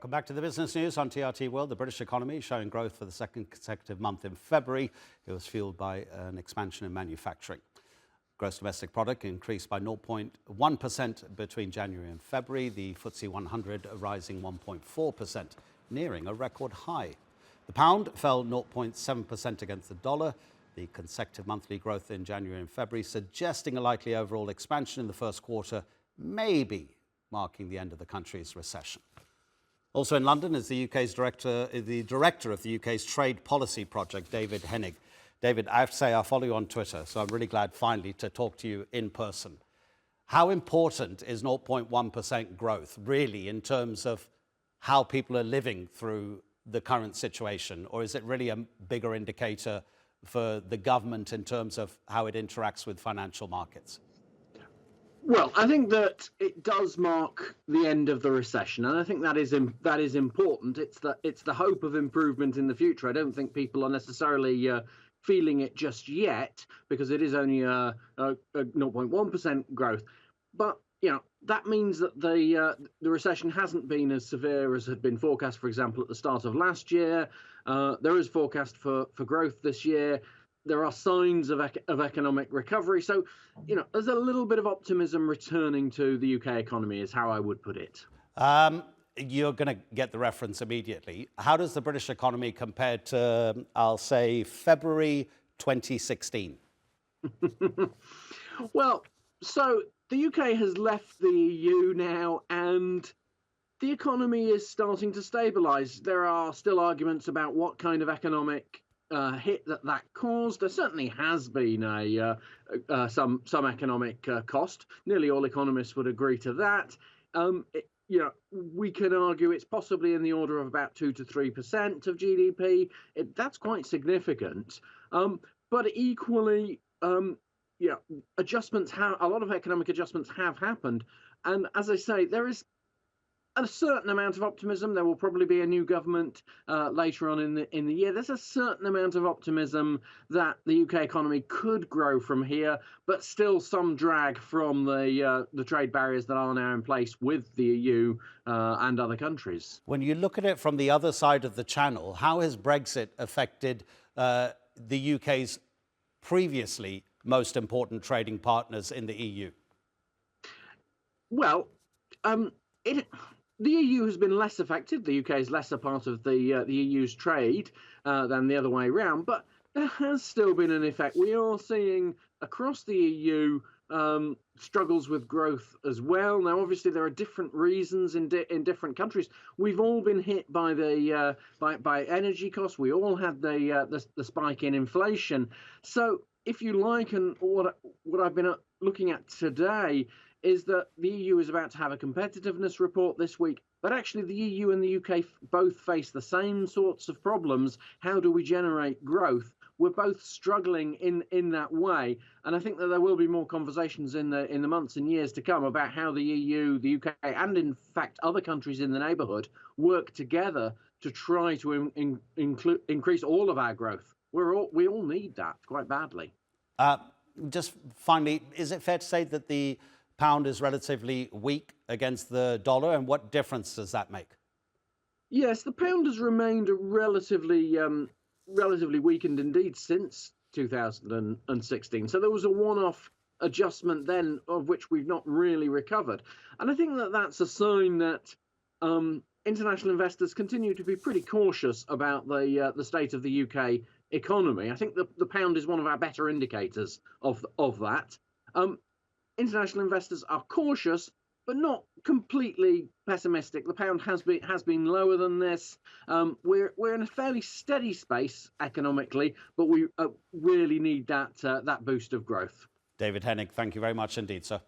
Welcome back to the business news on TRT World. The British economy showing growth for the second consecutive month in February. It was fueled by an expansion in manufacturing. Gross domestic product increased by 0.1% between January and February. The FTSE 100 rising 1.4%, nearing a record high. The pound fell 0.7% against the dollar. The consecutive monthly growth in January and February suggesting a likely overall expansion in the first quarter, maybe marking the end of the country's recession. Also in London is the director of the UK's Trade Policy Project, David Hennig. David, I have to say I follow you on Twitter, so I'm really glad finally to talk to you in person. How important is 0.1% growth really in terms of how people are living through the current situation? Or is it really a bigger indicator for the government in terms of how it interacts with financial markets? Well, I think that it does mark the end of the recession, and I think that is important. It's the hope of improvement in the future. I don't think people are necessarily feeling it just yet because it is only a 0.1% growth. But that means that the recession hasn't been as severe as had been forecast. For example, at the start of last year, there is forecast for growth this year. There are signs of economic recovery. So, there's a little bit of optimism returning to the UK economy is how I would put it. You're going to get the reference immediately. How does the British economy compare to, I'll say, February 2016? Well, so the UK has left the EU now, and the economy is starting to stabilise. There are still arguments about what kind of economic hit that caused. There certainly has been some economic cost. Nearly all economists would agree to that. We can argue it's possibly in the order of about 2 to 3% of GDP. That's quite significant. But equally, adjustments a lot of economic adjustments have happened. And as I say, there is a certain amount of optimism. There will probably be a new government later on in the year. There's a certain amount of optimism that the UK economy could grow from here, but still some drag from the trade barriers that are now in place with the EU and other countries. When you look at it from the other side of the channel, how has Brexit affected the UK's previously most important trading partners in the EU? Well, the EU has been less affected. The UK is less a part of the EU's trade than the other way around, but there has still been an effect. We are seeing across the EU struggles with growth as well. Now, obviously, there are different reasons in different countries. We've all been hit by by energy costs. We all had the spike in inflation. So, if you like, and what I've been looking at today is that the EU is about to have a competitiveness report this week, but actually the EU and the UK both face the same sorts of problems. How do we generate growth? We're both struggling in that way, and I think that there will be more conversations in the months and years to come about how the EU, the UK, and in fact other countries in the neighbourhood work together to try to increase all of our growth. We all need that quite badly. Just finally, is it fair to say that the pound is relatively weak against the dollar, and what difference does that make? Yes, the pound has remained relatively weakened indeed since 2016. So there was a one-off adjustment then of which we've not really recovered. And I think that that's a sign that international investors continue to be pretty cautious about the state of the UK economy. I think the pound is one of our better indicators of that. International investors are cautious, but not completely pessimistic. The pound has been lower than this. We're in a fairly steady space economically, but we really need that boost of growth. David Hennig, thank you very much indeed, sir.